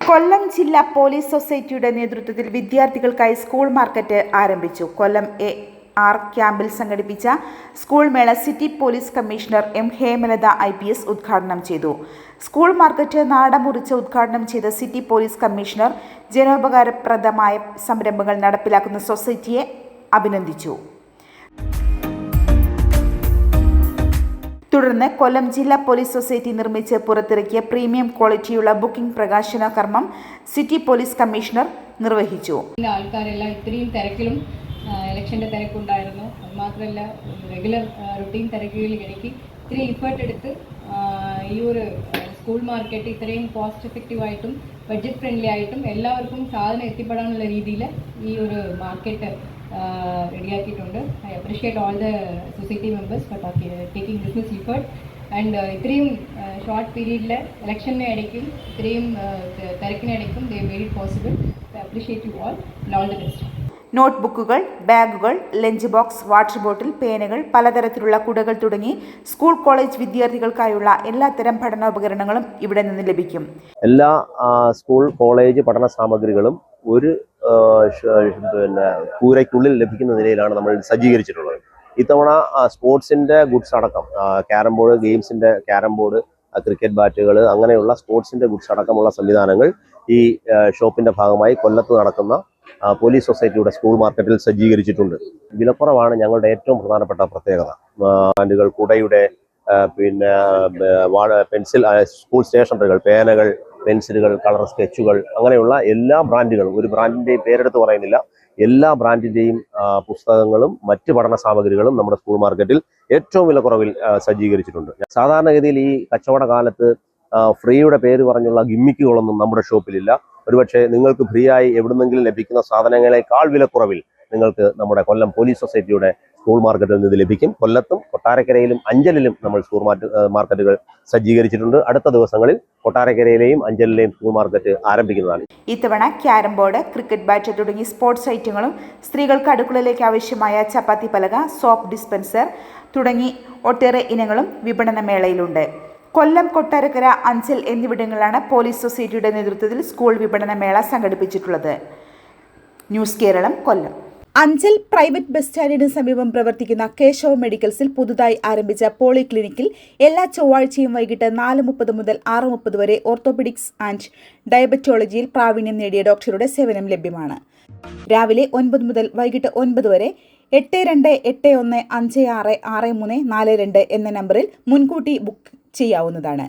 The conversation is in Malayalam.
കൊല്ലം ജില്ലാ പോലീസ് സൊസൈറ്റിയുടെ നേതൃത്വത്തിൽ വിദ്യാർത്ഥികൾക്കായി സ്കൂൾ മാർക്കറ്റ് ആരംഭിച്ചു. കൊല്ലം AR ക്യാമ്പിൽ സംഘടിപ്പിച്ച സ്കൂൾ മേള city police commissioner M. Hemalatha IPS ഉദ്ഘാടനം ചെയ്തു. സ്കൂൾ മാർക്കറ്റ് നാടമുറിച്ച് ഉദ്ഘാടനം ചെയ്ത സിറ്റി പോലീസ് കമ്മീഷണർ ജനോപകാരപ്രദമായ സംരംഭങ്ങൾ നടപ്പിലാക്കുന്ന സൊസൈറ്റിയെ അഭിനന്ദിച്ചു. തുടർന്ന് കൊല്ലം ജില്ലാ പോലീസ് സൊസൈറ്റി നിർമ്മിച്ച് പുറത്തിറക്കിയ പ്രീമിയം ക്വാളിറ്റിയുള്ള ബുക്കിംഗ് പ്രകാശന കർമ്മം സിറ്റി പോലീസ് കമ്മീഷണർ നിർവഹിച്ചു. ആൾക്കാരെല്ലാം ഇത്രയും തിരക്കിലും ഇലക്ഷൻ്റെ തിരക്കുണ്ടായിരുന്നു. അതുമാത്രമല്ല റെഗുലർ റുട്ടീൻ തിരക്കുകളിലിടയ്ക്ക് ഇത്രയും ഇഫേർട്ട് എടുത്ത് ഈ ഒരു സ്കൂൾ മാർക്കറ്റ് ഇത്രയും കോസ്റ്റ് എഫക്റ്റീവായിട്ടും ബഡ്ജറ്റ് ഫ്രണ്ട്ലി ആയിട്ടും എല്ലാവർക്കും സാധനം എത്തിപ്പെടാനുള്ള രീതിയിൽ ഈ ഒരു മാർക്കറ്റ് റെഡിയാക്കിയിട്ടുണ്ട്. I appreciate all the society members for taking business effort and ഇത്രയും ഷോർട്ട് പീരീഡിൽ ഇലക്ഷന് ഇടയ്ക്കും ഇത്രയും തിരക്കിനിടയ്ക്കും they made it possible. I appreciate you all and all the best. നോട്ട്ബുക്കുകൾ, ബാഗുകൾ, ലഞ്ച് ബോക്സ്, വാട്ടർ ബോട്ടിൽ, പേനകൾ, പലതരത്തിലുള്ള കുടകൾ തുടങ്ങി സ്കൂൾ കോളേജ് വിദ്യാർത്ഥികൾക്കായുള്ള എല്ലാത്തരം പഠനോപകരണങ്ങളും ഇവിടെ നിന്ന് ലഭിക്കും. എല്ലാ സ്കൂൾ കോളേജ് പഠന സാമഗ്രികളും ഒരു കൂരയ്ക്കുള്ളിൽ ലഭിക്കുന്ന നിലയിലാണ് നമ്മൾ സജ്ജീകരിച്ചിട്ടുള്ളത്. ഇത്തവണ സ്പോർട്സിൻ്റെ ഗുഡ്സ് അടക്കം ക്യാരം ബോർഡ്, ഗെയിംസിൻ്റെ ക്യാരം ബോർഡ്, ക്രിക്കറ്റ് ബാറ്റുകൾ, അങ്ങനെയുള്ള സ്പോർട്സിൻ്റെ ഗുഡ്സ് അടക്കമുള്ള സംവിധാനങ്ങൾ ഈ ഷോപ്പിൻ്റെ ഭാഗമായി കൊല്ലത്ത് നടക്കുന്ന പോലീസ് സൊസൈറ്റിയുടെ സ്കൂൾ മാർക്കറ്റിൽ സജ്ജീകരിച്ചിട്ടുണ്ട്. വിലക്കുറവാണ് ഞങ്ങളുടെ ഏറ്റവും പ്രധാനപ്പെട്ട പ്രത്യേകത. ബ്രാൻഡുകൾ, കുടയുടെ പെൻസിൽ, സ്കൂൾ സ്റ്റേഷനറികൾ, പേനകൾ, പെൻസിലുകൾ, കളർ സ്കെച്ചുകൾ, അങ്ങനെയുള്ള എല്ലാ ബ്രാൻഡുകളും, ഒരു ബ്രാൻഡിൻ്റെയും പേരെടുത്ത് പറയുന്നില്ല, എല്ലാ ബ്രാൻഡിൻ്റെയും പുസ്തകങ്ങളും മറ്റ് പഠന സാമഗ്രികളും നമ്മുടെ സ്കൂൾ മാർക്കറ്റിൽ ഏറ്റവും വിലക്കുറവിൽ സജ്ജീകരിച്ചിട്ടുണ്ട്. സാധാരണഗതിയിൽ ഈ കച്ചവട കാലത്ത് ഫ്രീയുടെ പേര് പറഞ്ഞുള്ള ഗിമ്മിക്കുകളൊന്നും നമ്മുടെ ഷോപ്പിലില്ല. ഒരുപക്ഷെ നിങ്ങൾക്ക് ഫ്രീ ആയി എവിടുന്നെങ്കിലും ലഭിക്കുന്ന സാധനങ്ങളെക്കാൾ വിലക്കുറവിൽ നിങ്ങൾക്ക് നമ്മുടെ കൊല്ലം പോലീസ് സൊസൈറ്റിയുടെ സ്കൂൾ മാർക്കറ്റിൽ നിന്ന് ലഭിക്കും. കൊല്ലത്തും കൊട്ടാരക്കരയിലും അഞ്ചലിലും നമ്മൾ സ്കൂൾ മാർക്കറ്റുകൾ സജ്ജീകരിച്ചിട്ടുണ്ട്. അടുത്ത ദിവസങ്ങളിൽ കൊട്ടാരക്കരയിലെയും അഞ്ചലിലെയും സ്കൂൾ മാർക്കറ്റ് ആരംഭിക്കുന്നതാണ്. ഇത്തവണ ക്യാരം ബോർഡ്, ക്രിക്കറ്റ് ബാറ്റ് തുടങ്ങി സ്പോർട്സ് ഐറ്റങ്ങളും സ്ത്രീകൾക്ക് അടുക്കളയിലേക്ക് ആവശ്യമായ ചപ്പാത്തി പലക, സോപ്പ് ഡിസ്പെൻസർ തുടങ്ങി ഒട്ടേറെ ഇനങ്ങളും വിപണന മേളയിലുണ്ട്. കൊല്ലം, കൊട്ടാരക്കര, അഞ്ചൽ എന്നിവിടങ്ങളിലാണ് പോലീസ് സൊസൈറ്റിയുടെ നേതൃത്വത്തിൽ സ്കൂൾ വിപണന മേള സംഘടിപ്പിച്ചിട്ടുള്ളത്. ന്യൂസ് കേരളം, കൊല്ലം. അഞ്ചൽ പ്രൈവറ്റ് ബസ് സ്റ്റാൻഡിന് സമീപം പ്രവർത്തിക്കുന്ന കേശവ മെഡിക്കൽസിൽ പുതുതായി ആരംഭിച്ച പോളിക്ലിനിക്കിൽ എല്ലാ ചൊവ്വാഴ്ചയും വൈകിട്ട് 4:30 മുതൽ 6:30 വരെ ഓർത്തോപെഡിക്സ് ആൻഡ് ഡയബറ്റോളജിയിൽ പ്രാവീണ്യം നേടിയ ഡോക്ടറുടെ സേവനം ലഭ്യമാണ്. രാവിലെ 9 മുതൽ വൈകിട്ട് 9 വരെ 8281566342 എന്ന നമ്പറിൽ മുൻകൂട്ടി ബുക്ക് ചെയ്യാവുന്നതാണ്.